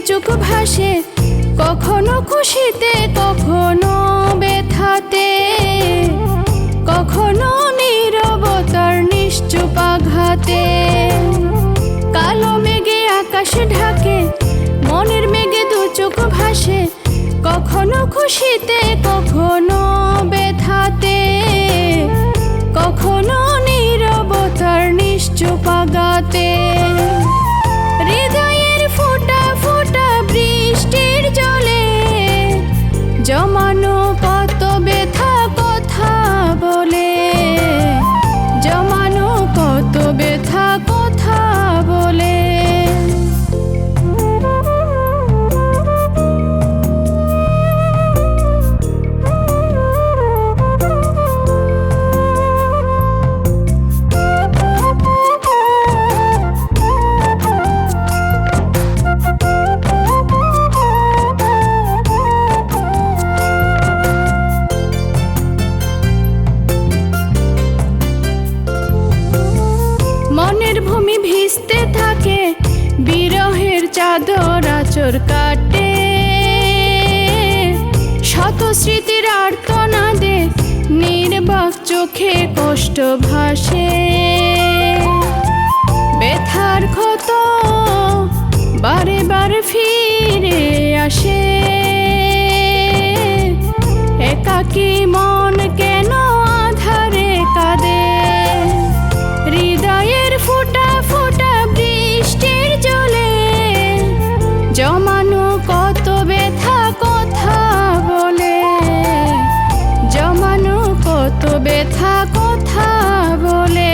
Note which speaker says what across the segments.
Speaker 1: চোখ ভাসে, কখনো খুশিতে কখনো ব্যথাতে, কখনো নীরবতার নিশ্চুপ আঘাতে। কালো মেঘে আকাশ ঢাকে, মনের মেঘে দু চোখ ভাসে, কখনো খুশিতে কখনো ব্যথাতে, কখনো নীরবতার নিশ্চুপ আঘাতে। হৃদয়ের ফোঁটা ফোঁটা বৃষ্টির জলে জমানো কত ব্যথা কথা বলে, জমানো কত ব্যথা কথা বলে। মনের ভূমি ভিজতে থাকে, বিরহের চাদর আঁচড় কাটে, শত স্মৃতির আর্তনাদে নির্বাক চোখে কষ্ট ভাসে। ব্যথার ক্ষত বারে বারে ফিরে আসে, একাকী মন কেন আধারে কাঁদে। হৃদয়ের ফোঁটা ফোঁটা বৃষ্টির জলে জমানো কত ব্যথা কথা বলে, জমানো কত ব্যথা কথা বলে।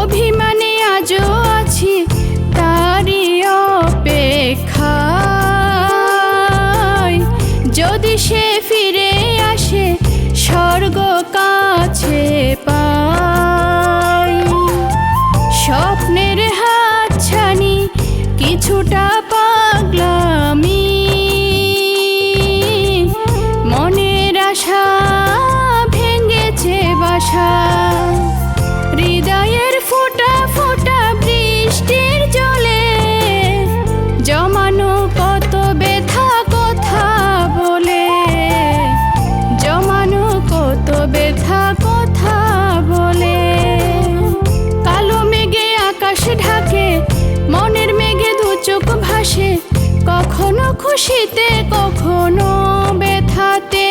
Speaker 1: অভিমানে আজও আছি তারই অপেক্ষায়, যদি সে ফিরে আসে স্বর্গ কাছে পাই। স্বপ্নের হাতছানি কিছুটা পাগলামি, মনের আশা ভেঙেছে বাসা। হৃদয়ের ফোঁটা ফোঁটা বৃষ্টির জলে জমানো কত ব্যথা কথা বলে, জমানো কত ব্যথা কথা বলে। কালো মেঘে আকাশ ঢাকে, মনের মেঘে দু চোখ ভাসে, কখনো খুশিতে কখনো ব্যথাতে,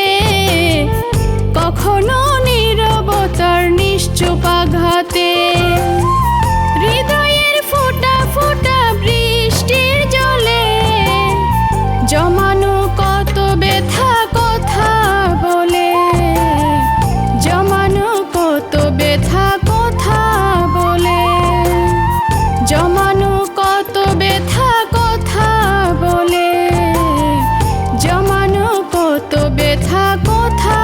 Speaker 1: কখনো নীরবতার নিশ্চুপ আঘাতে। হৃদয়ের ফোঁটা ফোঁটা বৃষ্টির জলে জমানো কত ব্যথা কথা বলে, জমানো কত ব্যথা কথা বলে, জমানো কত ব্যথা কথা বলে, জমানো কত ব্যথা কথা